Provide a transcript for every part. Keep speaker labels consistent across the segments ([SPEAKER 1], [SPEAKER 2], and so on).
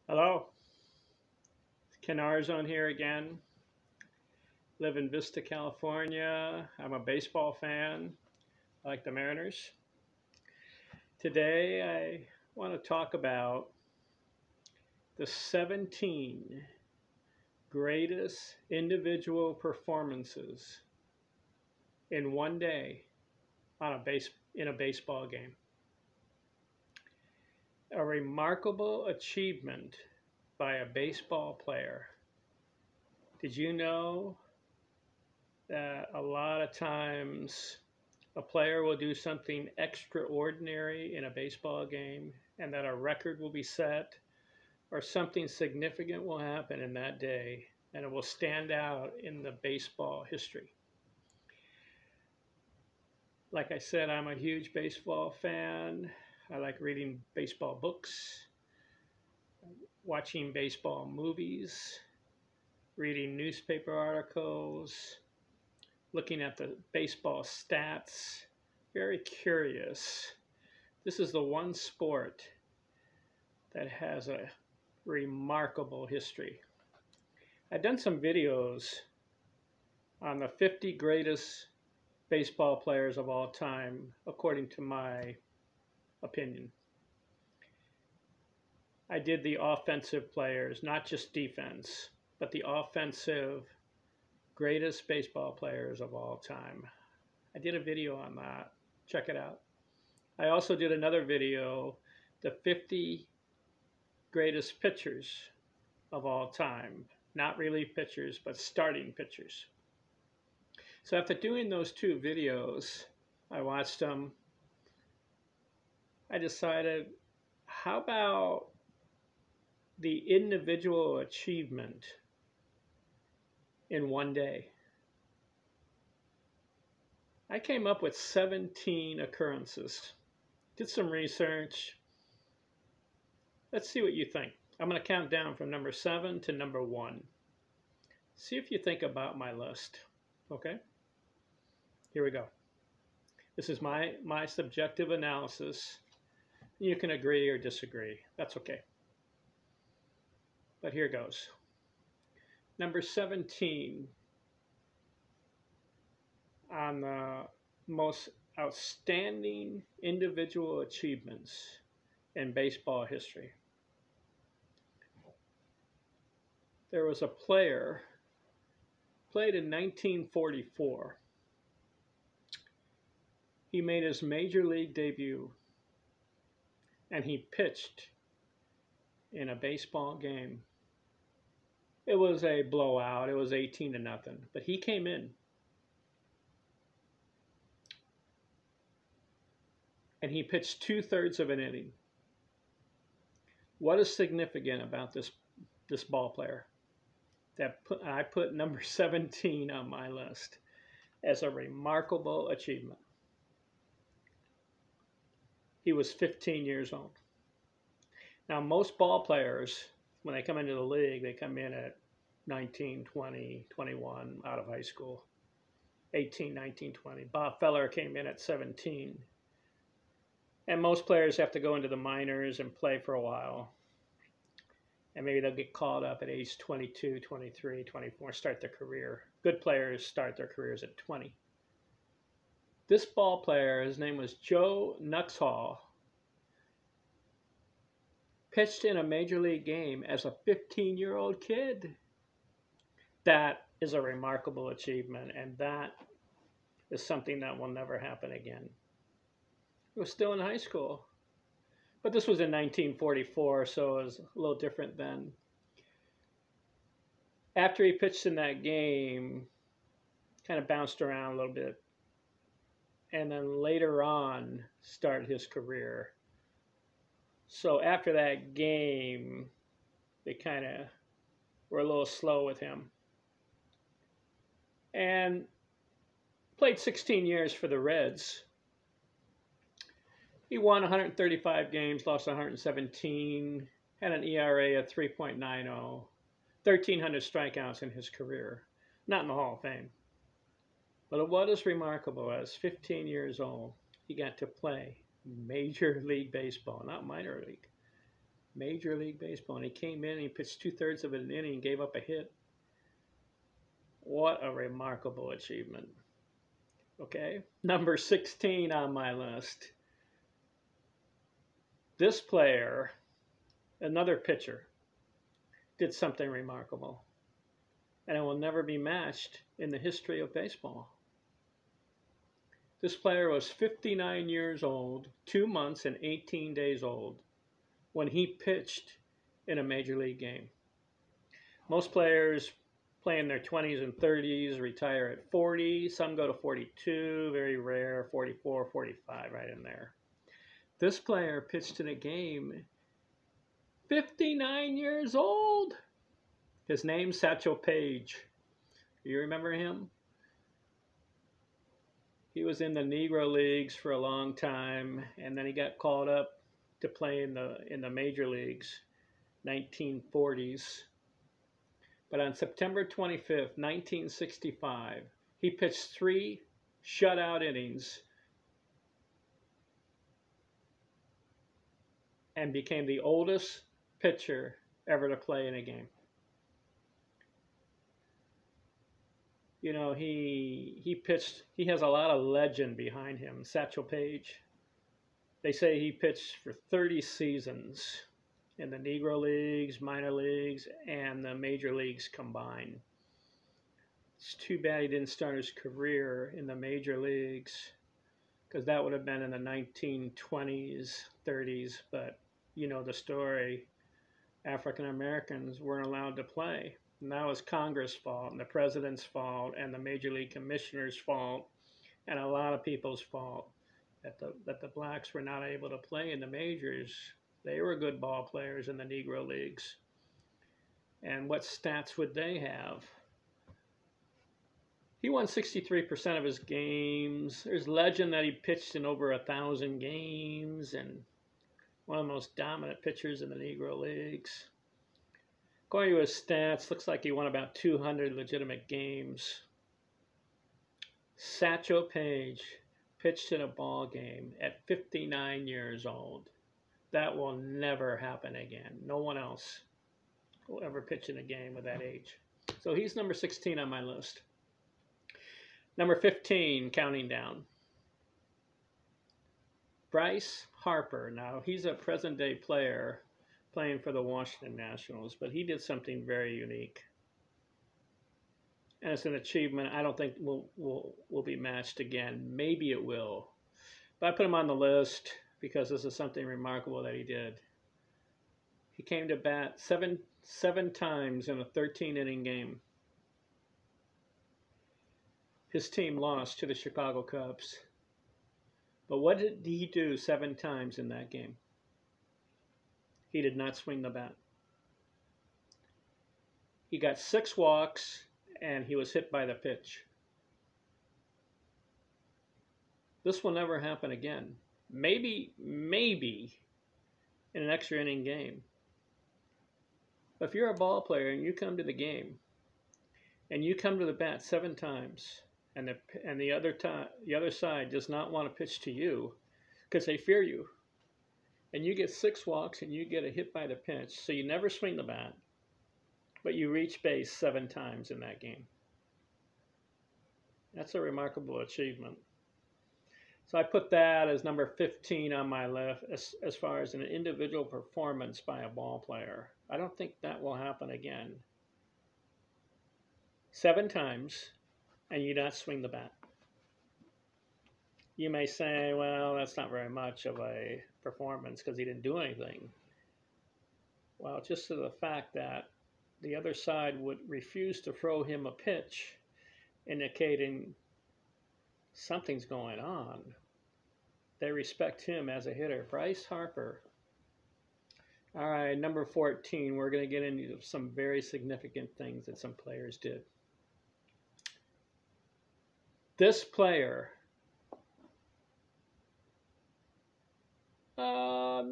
[SPEAKER 1] Hello, Ken Arzon here again. Live in Vista, California. I'm a baseball fan. I like the Mariners. Today I want to talk about the 17 greatest individual performances in one day in a baseball game. A remarkable achievement by a baseball player. Did you know that a lot of times a player will do something extraordinary in a baseball game and that a record will be set or something significant will happen in that day and it will stand out in the baseball history? Like I said, I'm a huge baseball fan. I like reading baseball books, watching baseball movies, reading newspaper articles, looking at the baseball stats. Very curious. This is the one sport that has a remarkable history. I've done some videos on the 50 greatest baseball players of all time, according to my opinion. I did the offensive players, not just defense, but the offensive greatest baseball players of all time. I did a video on that. Check it out. I also did another video, the 50 greatest pitchers of all time. Not relief pitchers, but starting pitchers. So after doing those two videos, I watched them. I decided, how about the individual achievement in one day? I came up with 17 occurrences. Did some research. Let's see what you think. I'm going to count down from number 7 to number 1. See if you think about my list. Okay? Here we go. This is my subjective analysis. You can agree or disagree. That's okay. But here goes. Number 17 on the most outstanding individual achievements in baseball history. There was a player, played in 1944. He made his major league debut and he pitched in a baseball game. It was a blowout. It was 18-0, but he came in. And he pitched 2/3 of an inning. What is significant about this ball player? I put number 17 on my list as a remarkable achievement. He was 15 years old. Now, most ball players, when they come into the league, they come in at 19, 20, 21 out of high school. 18, 19, 20. Bob Feller came in at 17. And most players have to go into the minors and play for a while. And maybe they'll get called up at age 22, 23, 24, start their career. Good players start their careers at 20. This ball player, his name was Joe Nuxhall, pitched in a major league game as a 15-year-old kid. That is a remarkable achievement, and that is something that will never happen again. He was still in high school. But this was in 1944, so it was a little different then. After he pitched in that game, kind of bounced around a little bit, and then later on started his career. So after that game, they kind of were a little slow with him. And played 16 years for the Reds. He won 135 games, lost 117, had an ERA of 3.90, 1,300 strikeouts in his career. Not in the Hall of Fame. But what is remarkable, as 15 years old, he got to play Major League Baseball, not minor league. Major League Baseball. And he came in and he pitched 2/3 of an inning and gave up a hit. What a remarkable achievement. Okay, number 16 on my list. This player, another pitcher, did something remarkable. And it will never be matched in the history of baseball. This player was 59 years old, 2 months and 18 days old, when he pitched in a major league game. Most players play in their 20s and 30s, retire at 40. Some go to 42, very rare, 44, 45, right in there. This player pitched in a game 59 years old. His name's Satchel Paige. Do you remember him? He was in the Negro Leagues for a long time, and then he got called up to play in the major leagues, 1940s. But on September 25th, 1965, he pitched 3 shutout innings and became the oldest pitcher ever to play in a game. You know, he pitched, he has a lot of legend behind him, Satchel Paige. They say he pitched for 30 seasons in the Negro Leagues, minor leagues, and the major leagues combined. It's too bad he didn't start his career in the major leagues, because that would have been in the 1920s, 30s, but you know the story. African Americans weren't allowed to play. And that was Congress' fault, and the president's fault, and the major league commissioner's fault, and a lot of people's fault that the blacks were not able to play in the majors. They were good ball players in the Negro Leagues. And what stats would they have? He won 63% of his games. There's legend that he pitched in over 1,000 games and one of the most dominant pitchers in the Negro Leagues. According to his stats, looks like he won about 200 legitimate games. Satchel Paige pitched in a ball game at 59 years old. That will never happen again. No one else will ever pitch in a game with that age. So he's number 16 on my list. Number 15, counting down. Bryce Harper. Now, he's a present-day player playing for the Washington Nationals, but he did something very unique. And it's an achievement I don't think will be matched again. Maybe it will. But I put him on the list because this is something remarkable that he did. He came to bat seven times in a 13-inning game. His team lost to the Chicago Cubs. But what did he do 7 times in that game? He did not swing the bat. He got 6 walks, and he was hit by the pitch. This will never happen again. Maybe in an extra inning game. But if you're a ball player and you come to the game, and you come to the bat 7 times, and the other side does not want to pitch to you because they fear you, and you get 6 walks and you get a hit by the pitch, so you never swing the bat, but you reach base 7 times in that game. That's a remarkable achievement. So I put that as number 15 on my list as far as an individual performance by a ball player. I don't think that will happen again. 7 times, and you not swing the bat. You may say, well, that's not very much of a performance because he didn't do anything. Well, just to the fact that the other side would refuse to throw him a pitch, indicating something's going on. They respect him as a hitter. Bryce Harper. All right, number 14, we're going to get into some very significant things that some players did. This player, not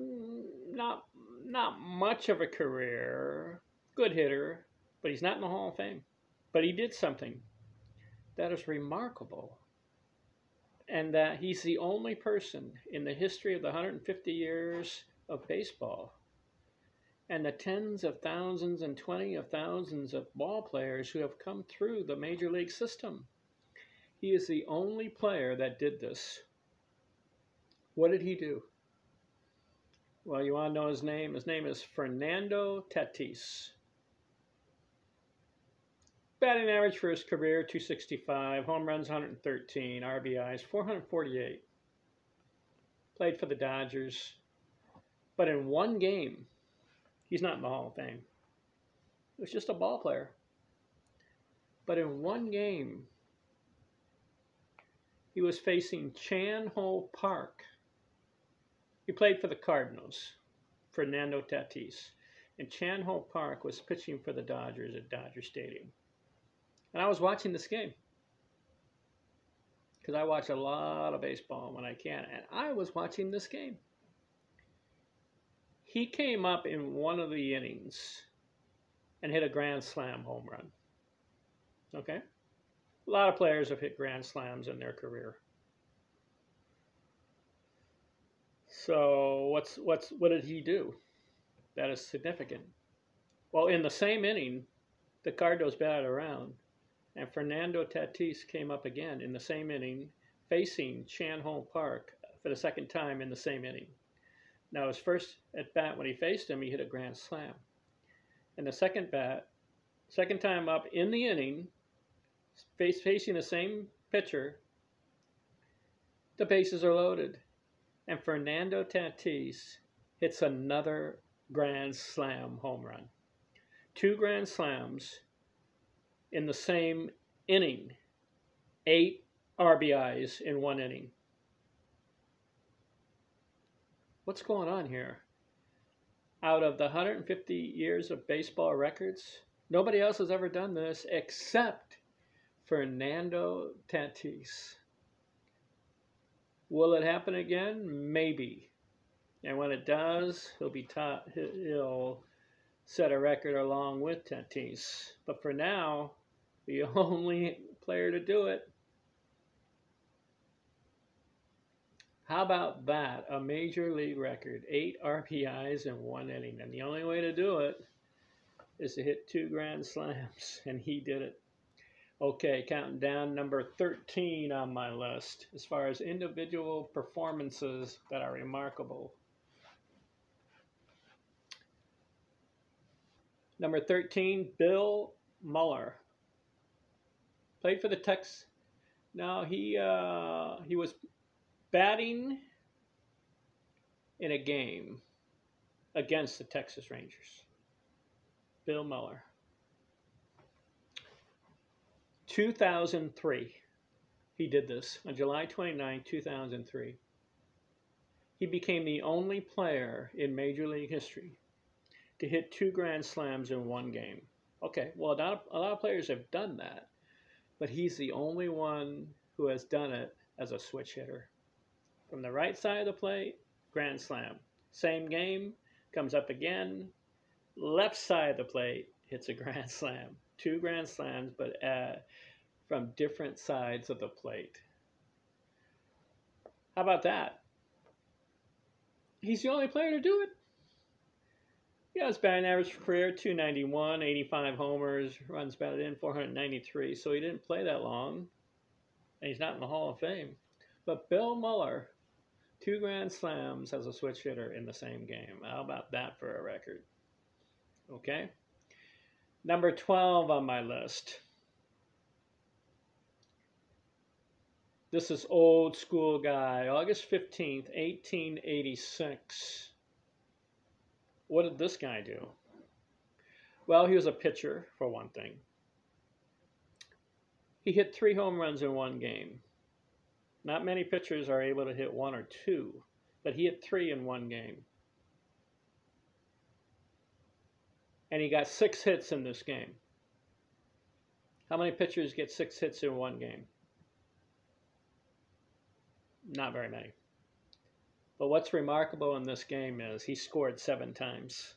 [SPEAKER 1] much of a career, good hitter, but he's not in the Hall of Fame. But he did something that is remarkable, and that he's the only person in the history of the 150 years of baseball and the tens of thousands and 20 of thousands of ball players who have come through the major league system. He is the only player that did this. What did he do? Well, you want to know his name? His name is Fernando Tatis. Batting average for his career, 265. Home runs, 113. RBIs, 448. Played for the Dodgers. But in one game, he's not in the Hall of Fame. He was just a ball player. But in one game, he was facing Chan Ho Park. He played for the Cardinals, Fernando Tatis. And Chan Ho Park was pitching for the Dodgers at Dodger Stadium. And I was watching this game, because I watch a lot of baseball when I can. And I was watching this game. He came up in one of the innings and hit a grand slam home run. Okay? A lot of players have hit grand slams in their career. So what did he do that is significant? Well, in the same inning, the Cardinals batted around, and Fernando Tatis came up again in the same inning, facing Chan Ho Park for the second time in the same inning. Now, his first at bat when he faced him, he hit a grand slam. And the second time up in the inning, facing the same pitcher, the bases are loaded. And Fernando Tatis hits another grand slam home run. 2 grand slams in the same inning. 8 RBIs in one inning. What's going on here? Out of the 150 years of baseball records, nobody else has ever done this except Fernando Tatis. Will it happen again? Maybe. And when it does, he'll set a record along with Tatis. But for now, the only player to do it. How about that? A major league record, 8 RBIs in one inning. And the only way to do it is to hit 2 grand slams. And he did it. Okay, counting down, number 13 on my list as far as individual performances that are remarkable. Number 13, Bill Mueller. Played for the Texans. Now, he was batting in a game against the Texas Rangers. Bill Mueller. 2003, he did this on July 29, 2003. He became the only player in Major League history to hit 2 grand slams in one game. Okay, well, a lot of players have done that, but he's the only one who has done it as a switch hitter. From the right side of the plate, grand slam. Same game, comes up again, left side of the plate, hits a grand slam. 2 grand slams, but from different sides of the plate. How about that? He's the only player to do it. He has batting average for career, 291, 85 homers, runs batted in, 493. So he didn't play that long, and he's not in the Hall of Fame. But Bill Mueller, 2 grand slams as a switch hitter in the same game. How about that for a record? Okay. Number 12 on my list. This is old school guy. August 15th, 1886. What did this guy do? Well, he was a pitcher, for one thing. He hit 3 home runs in one game. Not many pitchers are able to hit 1 or 2, but he hit 3 in one game. And he got 6 hits in this game. How many pitchers get 6 hits in one game? Not very many. But what's remarkable in this game is he scored 7 times.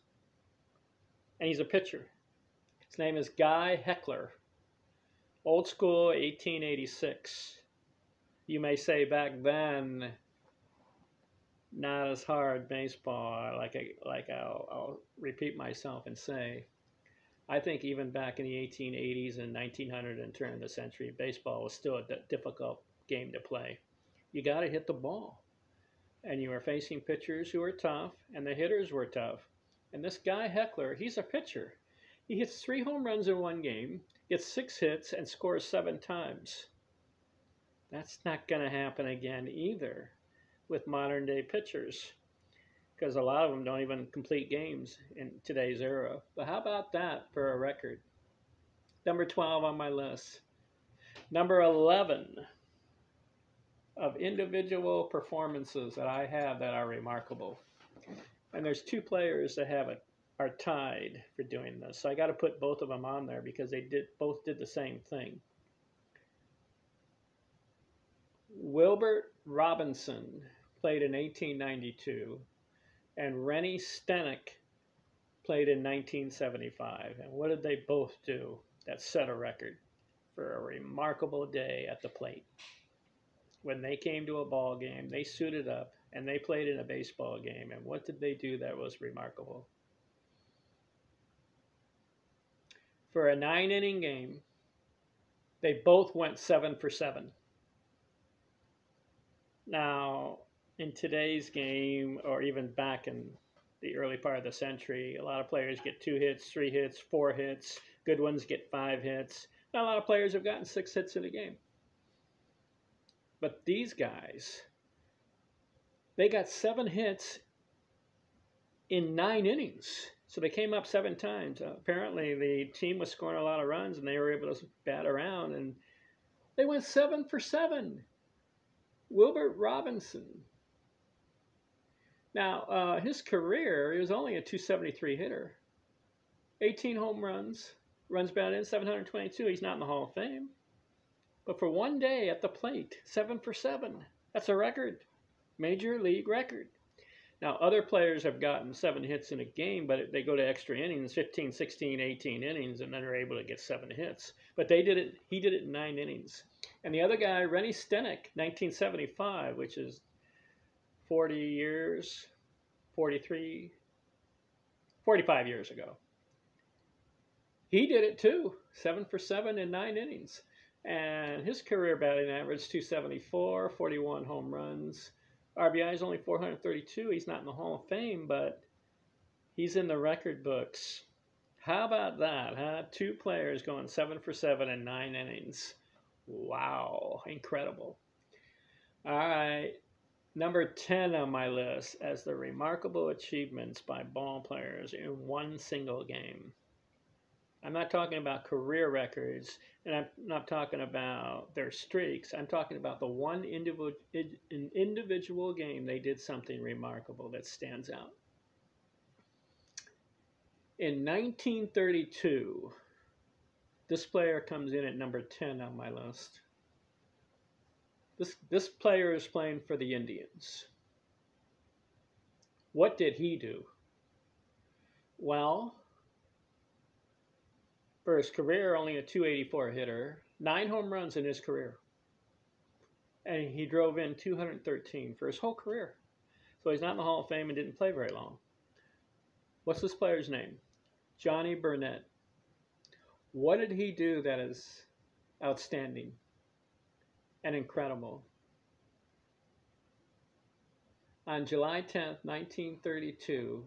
[SPEAKER 1] And he's a pitcher. His name is Guy Heckler. Old school, 1886. You may say back then, not as hard baseball. I'll repeat myself and say, I think even back in the 1880s and 1900 and turn of the century, baseball was still a difficult game to play. You got to hit the ball, and you were facing pitchers who were tough, and the hitters were tough. And this guy Heckler, he's a pitcher. He hits 3 home runs in one game, gets 6 hits, and scores 7 times. That's not going to happen again either with modern day pitchers, because a lot of them don't even complete games in today's era. But how about that for a record? Number 12 on my list. Number 11 of individual performances that I have that are remarkable. And there's 2 players that are tied for doing this. So I got to put both of them on there because they both did the same thing. Wilbert Robinson played in 1892, and Rennie Stenick played in 1975. And what did they both do that set a record for a remarkable day at the plate? When they came to a ball game, they suited up and they played in a baseball game. And what did they do that was remarkable? For a 9-inning game, they both went 7 for 7. Now, in today's game, or even back in the early part of the century, a lot of players get 2 hits, 3 hits, 4 hits. Good ones get 5 hits. Not a lot of players have gotten 6 hits in a game. But these guys, they got 7 hits in 9 innings. So they came up 7 times. Apparently, the team was scoring a lot of runs, and they were able to bat around, and they went 7 for 7. Wilbert Robinson. Now, his career, he was only a .273 hitter. 18 home runs, runs batted in 722. He's not in the Hall of Fame. But for one day at the plate, 7 for 7. That's a record. Major league record. Now, other players have gotten 7 hits in a game, but they go to extra innings, 15, 16, 18 innings, and then are able to get 7 hits. But he did it in 9 innings. And the other guy, Rennie Stenick, 1975, which is 45 years ago. He did it too, 7 for 7 in 9 innings. And his career batting average, .274, 41 home runs. RBI is only 432. He's not in the Hall of Fame, but he's in the record books. How about that, huh? 2 players going 7 for 7 in 9 innings. Wow, incredible. All right, number 10 on my list as the remarkable achievements by ball players in one single game. I'm not talking about career records, and I'm not talking about their streaks. I'm talking about the one individual game they did something remarkable that stands out. In 1932, this player comes in at number 10 on my list. This player is playing for the Indians. What did he do? Well, for his career, only a .284 hitter, 9 home runs in his career. And he drove in 213 for his whole career. So he's not in the Hall of Fame and didn't play very long. What's this player's name? Johnny Burnett. What did he do that is outstanding and incredible? On July 10th, 1932,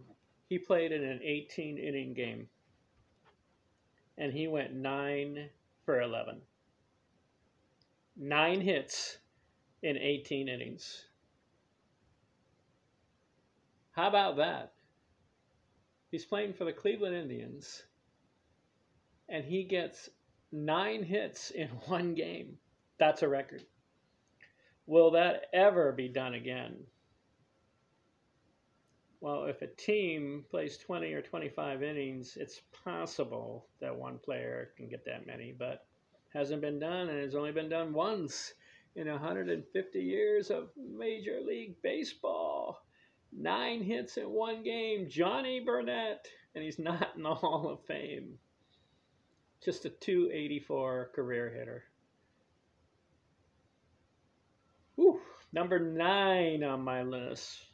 [SPEAKER 1] he played in an 18-inning game. And he went 9 for 11. 9 hits in 18 innings. How about that? He's playing for the Cleveland Indians, and he gets 9 hits in one game. That's a record. Will that ever be done again? Well, if a team plays 20 or 25 innings, it's possible that one player can get that many, but hasn't been done, and it's only been done once in 150 years of Major League Baseball. 9 hits in one game, Johnny Burnett, and he's not in the Hall of Fame. Just a .284 career hitter. Whew. Number 9 on my list.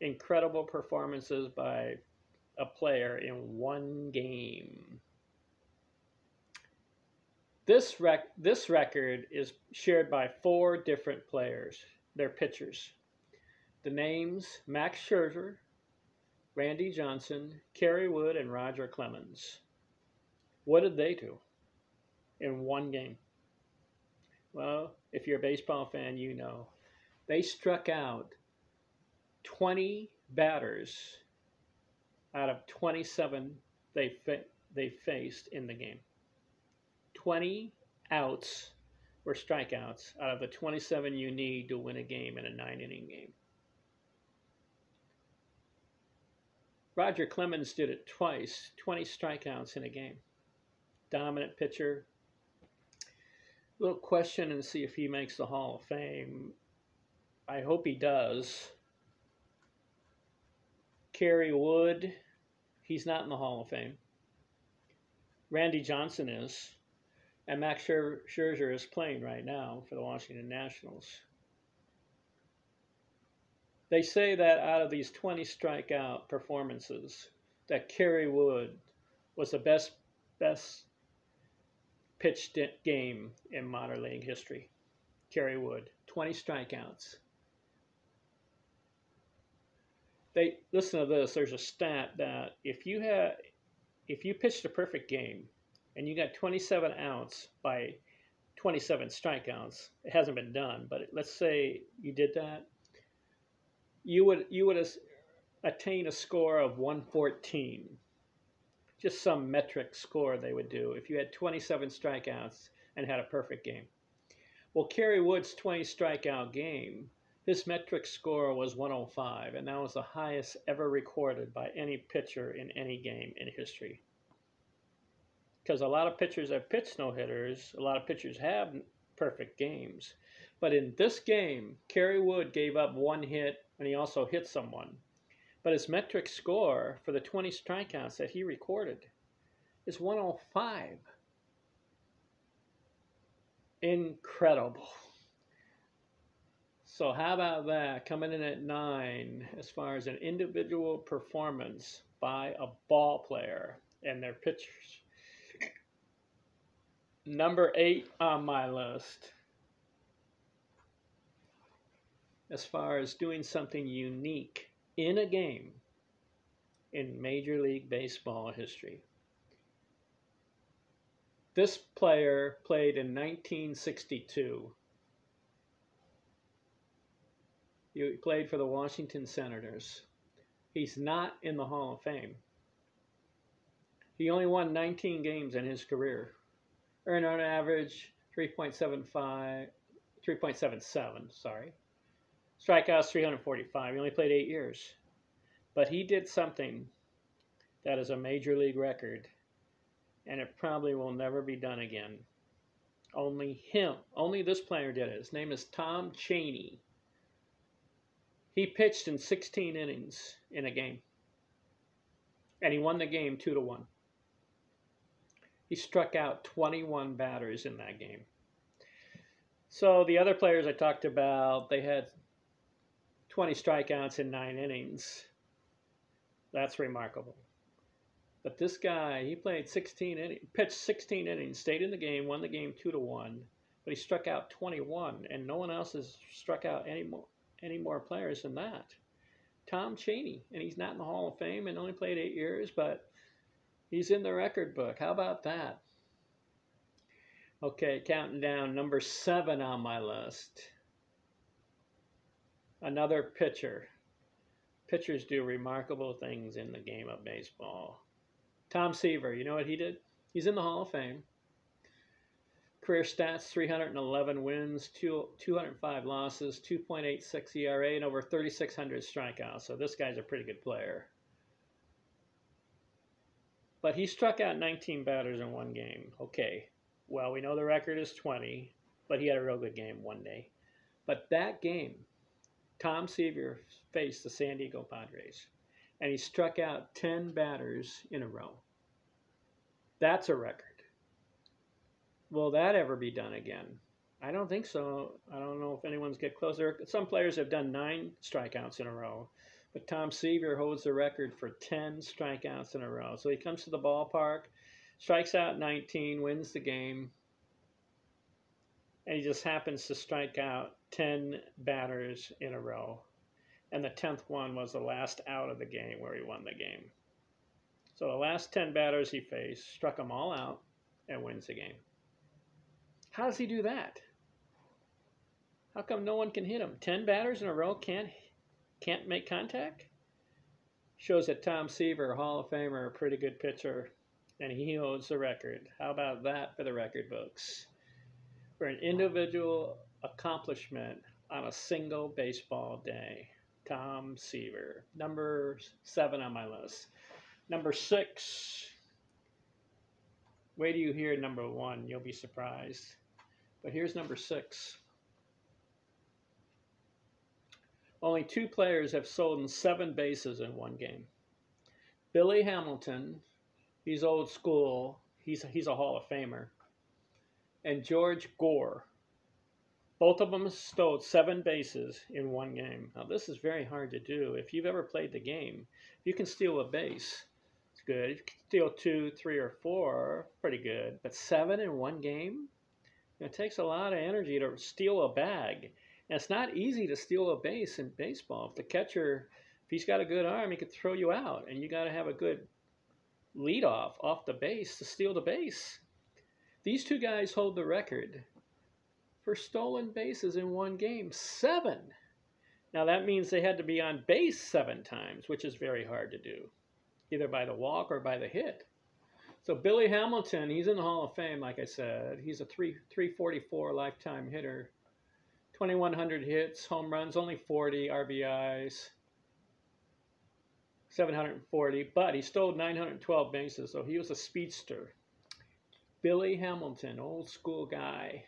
[SPEAKER 1] incredible performances by a player in one game. This record is shared by 4 different players. They're pitchers. The names: Max Scherzer, Randy Johnson, Kerry Wood, and Roger Clemens. What did they do in one game? Well, if you're a baseball fan, you know. They struck out 20 batters out of 27 they faced in the game. 20 outs were strikeouts out of the 27 you need to win a game in a 9-inning game. Roger Clemens did it twice, 20 strikeouts in a game. Dominant pitcher. Little question and see if he makes the Hall of Fame. I hope he does. Kerry Wood, he's not in the Hall of Fame. Randy Johnson is. And Max Scherzer is playing right now for the Washington Nationals. They say that out of these 20 strikeout performances, that Kerry Wood was the best pitched game in minor league history. Kerry Wood, 20 strikeouts. They listen to this. There's a stat that if you pitched a perfect game and you got 27 outs by 27 strikeouts, it hasn't been done, but let's say you did that, you would attain a score of 114. Just some metric score they would do if you had 27 strikeouts and had a perfect game. Well, Kerry Wood's 20 strikeout game, his metric score was 105, and that was the highest ever recorded by any pitcher in any game in history. Because a lot of pitchers have pitched no-hitters, a lot of pitchers have perfect games. But in this game, Kerry Wood gave up 1 hit, and he also hit someone. But his metric score for the 20 strikeouts that he recorded is 105. Incredible. So how about that? Coming in at 9 as far as an individual performance by a ball player and their pitchers. Number 8 on my list, as far as doing something unique in a game in Major League Baseball history. This player played in 1962. He played for the Washington Senators. He's not in the Hall of Fame. He only won 19 games in his career. Earned on average 3.77, sorry. Strikeouts 345. He only played 8 years. But he did something that is a major league record, and it probably will never be done again. Only this player did it. His name is Tom Cheney. He pitched in 16 innings in a game, and he won the game 2-1. He struck out 21 batters in that game. So the other players I talked about, they had 20 strikeouts in 9 innings. That's remarkable. But this guy, he played 16 innings, pitched 16 innings, stayed in the game, won the game 2-1, but he struck out 21, and no one else has struck out any more players than that. Tom Cheney, and he's not in the Hall of Fame and only played 8 years, but he's in the record book. How about that? Okay, counting down, number 7 on my list. Another pitcher. Pitchers do remarkable things in the game of baseball. Tom Seaver, you know what he did? He's in the Hall of Fame. Career stats, 311 wins, 205 losses, 2.86 ERA, and over 3,600 strikeouts. So this guy's a pretty good player. But he struck out 19 batters in one game. Okay, well, we know the record is 20, but he had a real good game one day. But that game, Tom Seaver faced the San Diego Padres, and he struck out 10 batters in a row. That's a record. Will that ever be done again? I don't think so. I don't know if anyone's get closer. Some players have done 9 strikeouts in a row, But Tom Seaver holds the record for 10 strikeouts in a row. So he comes to the ballpark, strikes out 19, wins the game, and he just happens to strike out 10 batters in a row. And the 10th one was the last out of the game where he won the game. So the last 10 batters he faced, struck them all out, and wins the game. How does he do that? How come no one can hit him? 10 batters in a row can't make contact? Shows that Tom Seaver, Hall of Famer, a pretty good pitcher, and he holds the record. How about that for the record books? For an individual accomplishment on a single baseball day. Tom Seaver. Number 7 on my list. Number 6. Wait till you hear number 1. You'll be surprised. But here's number 6. Only 2 players have stolen 7 bases in one game. Billy Hamilton, he's old school. He's a Hall of Famer. And George Gore. Both of them stole 7 bases in one game. Now, this is very hard to do. If you've ever played the game, if you can steal a base, it's good. If you can steal 2, 3, or 4, pretty good. But 7 in one game? It takes a lot of energy to steal a bag. And it's not easy to steal a base in baseball. If the catcher, if he's got a good arm, he could throw you out. And you got to have a good leadoff off the base to steal the base. These 2 guys hold the record for stolen bases in one game. 7. Now that means they had to be on base 7 times, which is very hard to do, either by the walk or by the hit. So Billy Hamilton, he's in the Hall of Fame, like I said. He's a 344 lifetime hitter, 2,100 hits, home runs, only 40 RBIs, 740, but he stole 912 bases, so he was a speedster. Billy Hamilton, old school guy.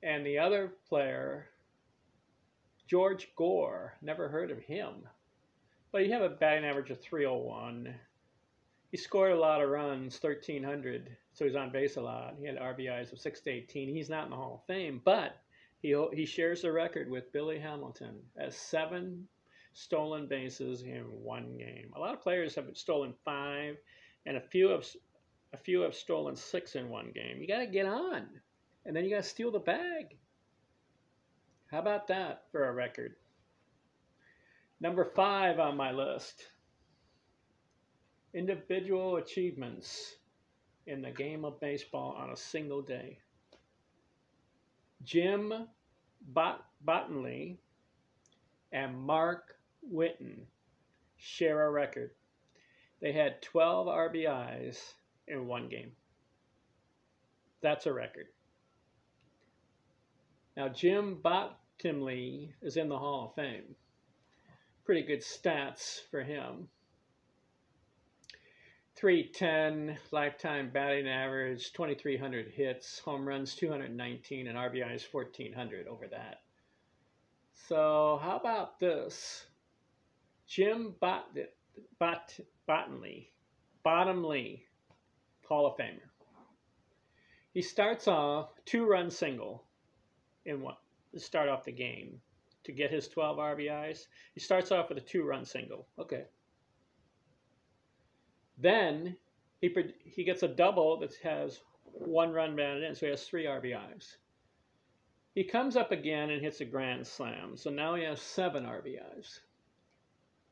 [SPEAKER 1] And the other player, George Gore, never heard of him. But he had a batting average of 301. He scored a lot of runs, 1,300, so he's on base a lot. He had RBIs of 6 to 18. He's not in the Hall of Fame, but he shares the record with Billy Hamilton as 7 stolen bases in one game. A lot of players have stolen 5, and a few have stolen 6 in one game. You got to get on, and then you got to steal the bag. How about that for a record? Number 5 on my list. Individual achievements in the game of baseball on a single day. Jim Bottomley and Mark Whiten share a record. They had 12 RBIs in one game. That's a record. Now, Jim Bottomley is in the Hall of Fame. Pretty good stats for him. 310 lifetime batting average, 2,300 hits, home runs 219, and RBIs 1,400 over that. So how about this? Jim Bottomley, Hall of Famer. He starts off 2-run single in one to start off the game to get his 12 RBIs. He starts off with a 2-run single. Okay. Then he gets a double that has 1 run batted in, so he has 3 RBIs. He comes up again and hits a grand slam, so now he has 7 RBIs.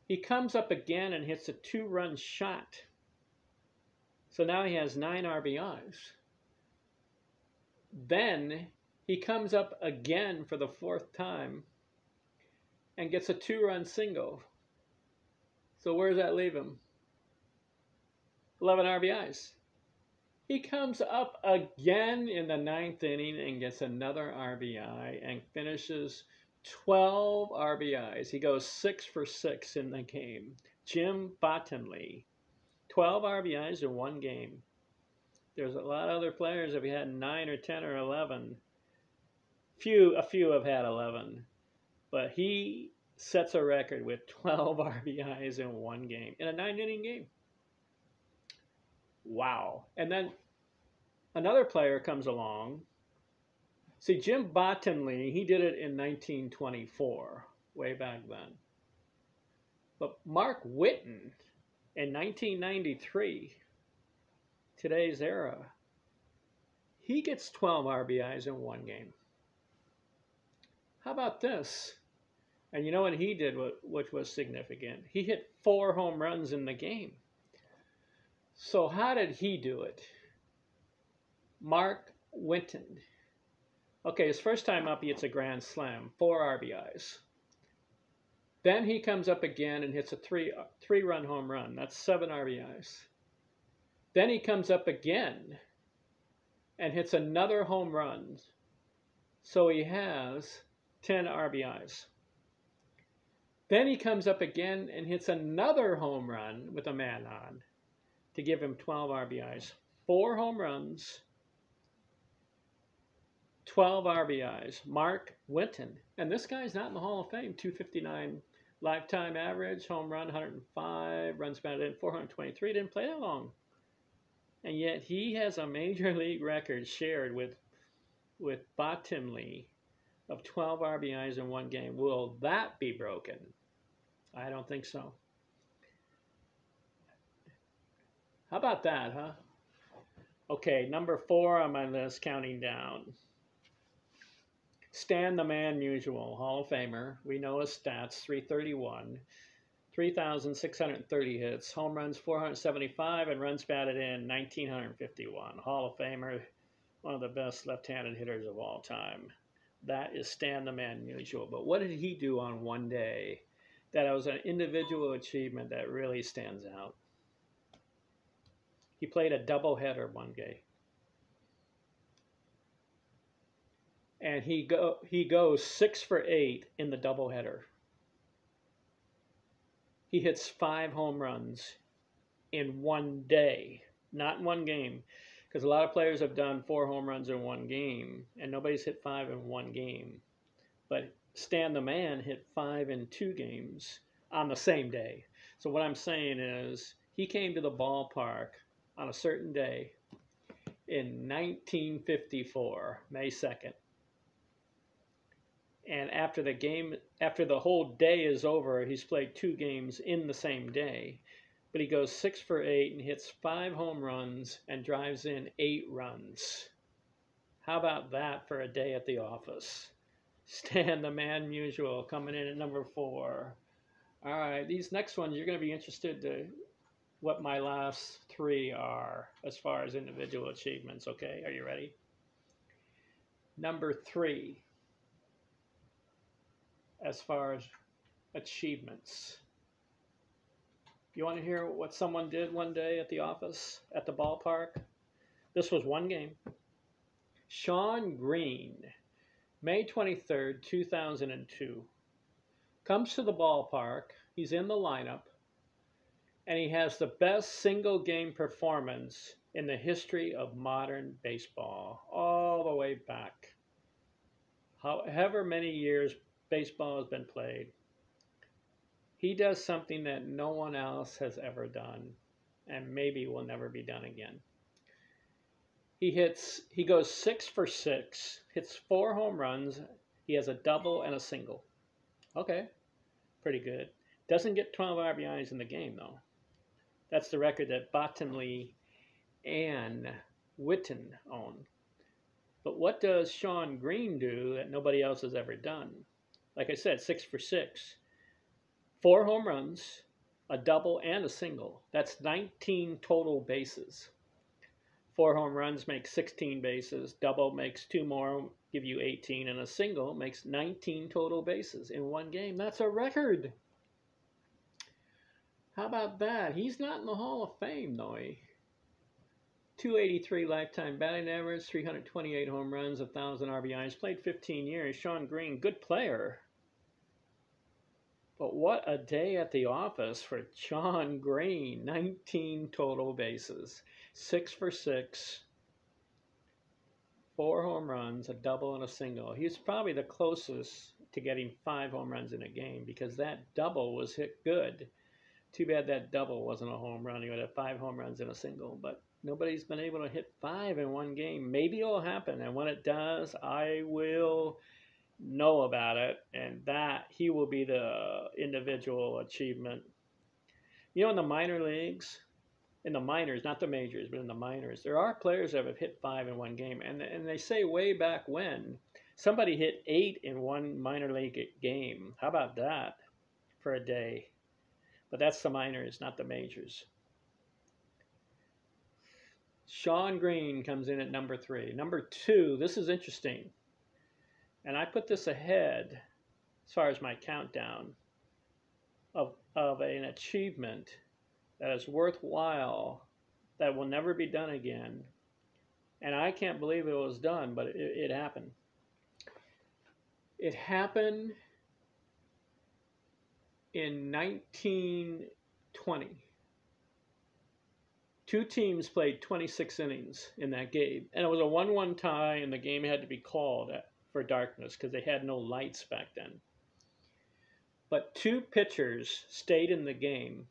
[SPEAKER 1] He comes up again and hits a 2-run shot, so now he has 9 RBIs. Then he comes up again for the 4th time and gets a 2-run single. So where does that leave him? 11 RBIs. He comes up again in the 9th inning and gets another RBI and finishes 12 RBIs. He goes 6 for 6 in the game. Jim Bottomley, 12 RBIs in one game. There's a lot of other players if he had 9 or 10 or 11. A few have had 11. But he sets a record with 12 RBIs in one game, in a 9-inning game. Wow. And then another player comes along. See, Jim Bottomley, he did it in 1924, way back then. But Mark Whiten in 1993, today's era, he gets 12 RBIs in one game. How about this? And you know what he did, which was significant? He hit 4 home runs in the game. So how did he do it? Mark Whiten. Okay, his first time up, he hits a grand slam, 4 RBIs. Then he comes up again and hits a three-run home run. That's 7 RBIs. Then he comes up again and hits another home run. So he has 10 RBIs. Then he comes up again and hits another home run with a man on to give him 12 RBIs. 4 home runs, 12 RBIs. Mark Whiten. And this guy's not in the Hall of Fame. 259 lifetime average, home run 105, runs batted in 423. Didn't play that long. And yet he has a major league record shared with Bottomley of 12 RBIs in one game. Will that be broken? I don't think so. How about that, huh? Okay, number 4 on my list, counting down. Stan the Man Musial, Hall of Famer. We know his stats, 331, 3,630 hits, home runs 475, and runs batted in 1,951. Hall of Famer, one of the best left-handed hitters of all time. That is Stan the Man Musial. But what did he do on one day that was an individual achievement that really stands out? He played a doubleheader one day. And he goes 6 for 8 in the doubleheader. He hits 5 home runs in one day, not in one game. Because a lot of players have done 4 home runs in one game, and nobody's hit 5 in one game. But Stan the Man hit 5 in 2 games on the same day. So what I'm saying is, he came to the ballpark on a certain day in 1954, May 2nd. And after the whole day is over, he's played 2 games in the same day. But he goes 6 for 8 and hits 5 home runs and drives in 8 runs. How about that for a day at the office? Stan the Man Musial coming in at number 4. All right, these next ones, you're going to be interested to what my last 3 are as far as individual achievements, okay? Are you ready? Number 3, as far as achievements. You want to hear what someone did one day at the office, at the ballpark? This was one game. Shawn Green, May 23rd, 2002, comes to the ballpark. He's in the lineup, and he has the best single game performance in the history of modern baseball, all the way back. However many years baseball has been played, he does something that no one else has ever done, and maybe will never be done again. He goes 6 for 6, hits 4 home runs. He has a double and a single. Okay, pretty good. Doesn't get 12 RBIs in the game, though. That's the record that Bottomley and Whiten own. But what does Shawn Green do that nobody else has ever done? Like I said, 6 for 6. 4 home runs, a double, and a single. That's 19 total bases. 4 home runs makes 16 bases. Double makes 2 more, give you 18. And a single makes 19 total bases in one game. That's a record. How about that? He's not in the Hall of Fame, though. 283 lifetime batting average, 328 home runs, 1,000 RBIs. Played 15 years. Shawn Green, good player. But what a day at the office for Shawn Green. 19 total bases. 6 for 6. 4 home runs, a double and a single. He's probably the closest to getting 5 home runs in a game because that double was hit good. Too bad that double wasn't a home run. He would have 5 home runs and a single. But nobody's been able to hit 5 in one game. Maybe it'll happen. And when it does, I will know about it, and that he will be the individual achievement. You know, in the minor leagues, in the minors, not the majors, but in the minors, there are players that have hit 5 in one game, and they say way back when somebody hit 8 in one minor league game. How about that for a day? But that's the minors, not the majors. Shawn Green comes in at number 3. Number 2, this is interesting. And I put this ahead as far as my countdown of an achievement that is worthwhile, that will never be done again. And I can't believe it was done, but it happened. It happened in 1920. Two teams played 26 innings in that game, and it was a 1-1 tie, and the game had to be called for darkness because they had no lights back then. But two pitchers stayed in the game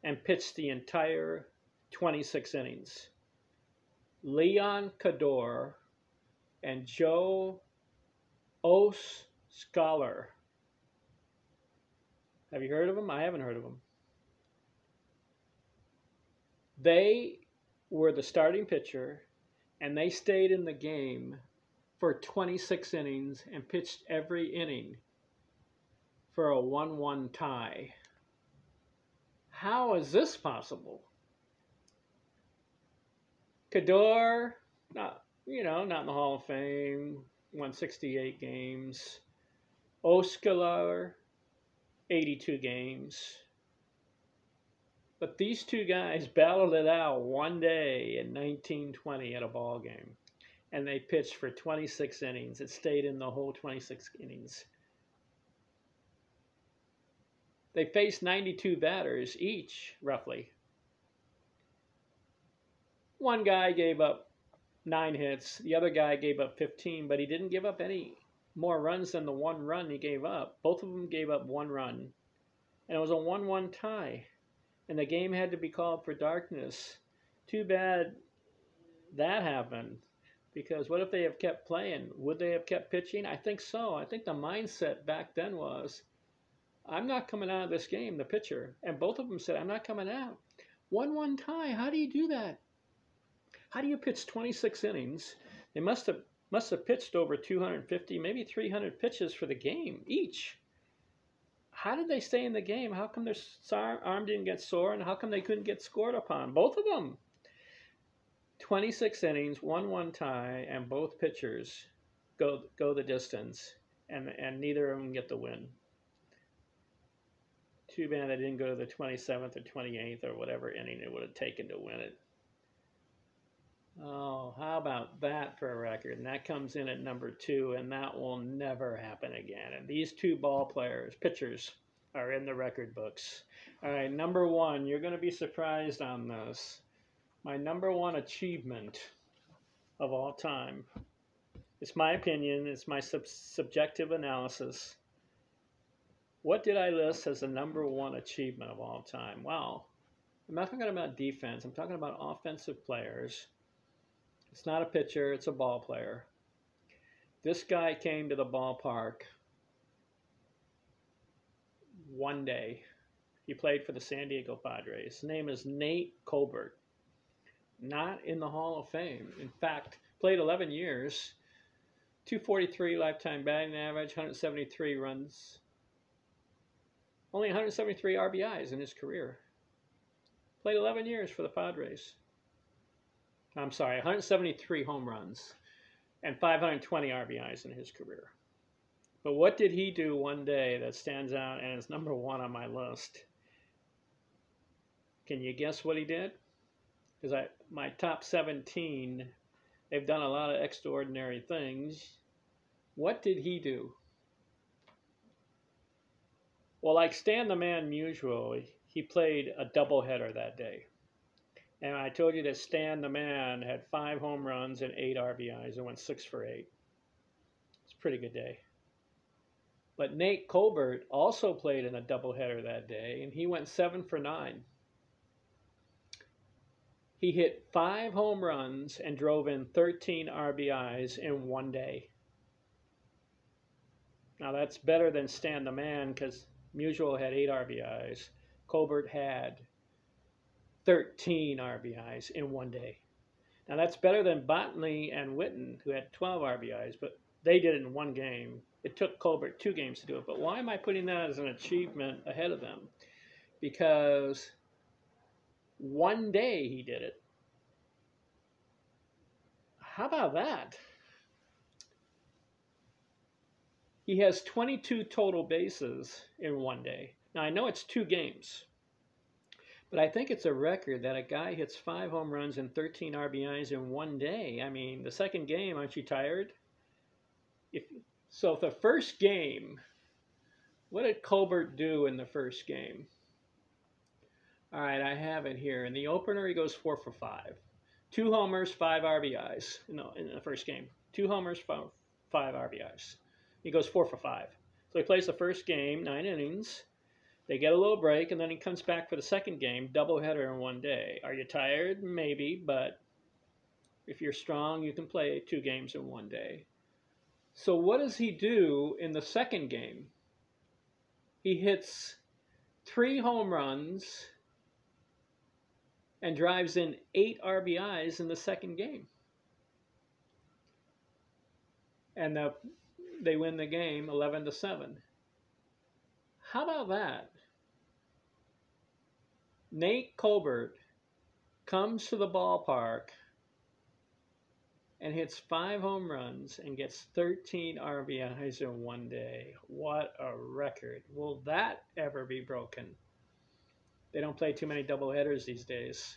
[SPEAKER 1] and pitched the entire 26 innings. Leon Cador and Joe Oscaler. Have you heard of them? I haven't heard of them. They were the starting pitcher, and they stayed in the game for 26 innings and pitched every inning for a 1-1 tie. How is this possible? Cador, not in the Hall of Fame, won 68 games. Oscaler, 82 games. But these two guys battled it out one day in 1920 at a ball game, and they pitched for 26 innings. It stayed in the whole 26 innings. They faced 92 batters each, roughly. One guy gave up 9 hits. The other guy gave up 15, but he didn't give up any more runs than the 1 run he gave up. Both of them gave up 1 run, and it was a 1-1 tie. And the game had to be called for darkness. Too bad that happened, because what if they have kept playing? Would they have kept pitching? I think so. I think the mindset back then was, I'm not coming out of this game, the pitcher. And both of them said, I'm not coming out. 1-1 tie, how do you do that? How do you pitch 26 innings? They must have pitched over 250, maybe 300 pitches for the game each. How did they stay in the game? How come their arm didn't get sore, and how come they couldn't get scored upon? Both of them. 26 innings, 1-1 tie, and both pitchers go the distance, and neither of them get the win. Too bad they didn't go to the 27th or 28th or whatever inning it would have taken to win it. Oh, how about that for a record? And that comes in at number 2, and that will never happen again. And these two pitchers, are in the record books. All right, number 1, you're going to be surprised on this. My number 1 achievement of all time. It's my opinion. It's my subjective analysis. What did I list as the number 1 achievement of all time? Well, I'm not talking about defense. I'm talking about offensive players. It's not a pitcher, it's a ball player. This guy came to the ballpark one day. He played for the San Diego Padres. His name is Nate Colbert. Not in the Hall of Fame. In fact, played 11 years, 243 lifetime batting average, 173 runs, only 173 RBIs in his career. Played 11 years for the Padres. 173 home runs and 520 RBIs in his career. But what did he do one day that stands out and is number 1 on my list? Can you guess what he did? Because my top 17, they've done a lot of extraordinary things. What did he do? Well, like Stan the Man Musial, he played a doubleheader that day. And I told you that Stan the Man had 5 home runs and 8 RBIs and went 6 for 8. It's a pretty good day. But Nate Colbert also played in a doubleheader that day, and he went 7 for 9. He hit 5 home runs and drove in 13 RBIs in one day. Now that's better than Stan the Man because Musial had 8 RBIs. Colbert had 13 RBIs in one day. Now that's better than Botany and Witten, who had 12 RBIs, but they did it in one game. It took Colbert 2 games to do it. But why am I putting that as an achievement ahead of them? Because one day he did it. How about that? He has 22 total bases in one day. Now I know it's 2 games, but I think it's a record that a guy hits 5 home runs and 13 RBIs in one day. I mean, the second game, aren't you tired? So the first game, what did Colbert do in the first game? All right, I have it here. In the opener, he goes 4 for 5. 2 homers, 5 RBIs. No, in the first game. 2 homers, 5 RBIs. He goes 4 for 5. So he plays the first game, 9 innings. They get a little break, and then he comes back for the second game, doubleheader in one day. Are you tired? Maybe, but if you're strong, you can play 2 games in one day. So what does he do in the second game? He hits 3 home runs and drives in 8 RBIs in the second game. And they win the game 11-7. How about that? Nate Colbert comes to the ballpark and hits 5 home runs and gets 13 RBIs in one day. What a record. Will that ever be broken? They don't play too many doubleheaders these days.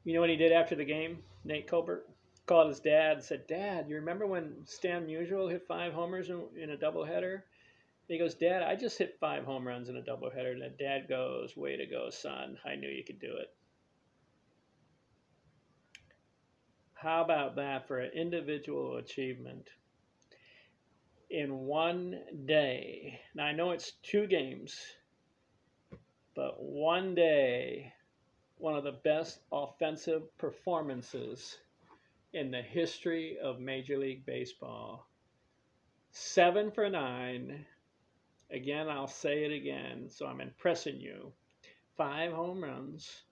[SPEAKER 1] You know what he did after the game, Nate Colbert? Called his dad and said, "Dad, you remember when Stan Musial hit 5 homers in a doubleheader?" He goes, "Dad, I just hit 5 home runs in a doubleheader." And Dad goes, "Way to go, son. I knew you could do it." How about that for an individual achievement in one day? Now, I know it's 2 games, but one day, one of the best offensive performances in the history of Major League Baseball. 7 for 9. Again, I'll say it again, so I'm impressing you. 5 home runs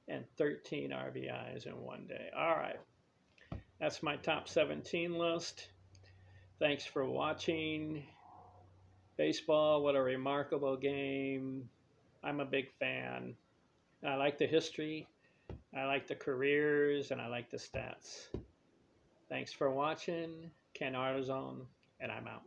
[SPEAKER 1] and 13 RBIs in one day. All right. That's my top 17 list. Thanks for watching. Baseball, what a remarkable game. I'm a big fan. I like the history, I like the careers, and I like the stats. Thanks for watching. Ken Artizon, and I'm out.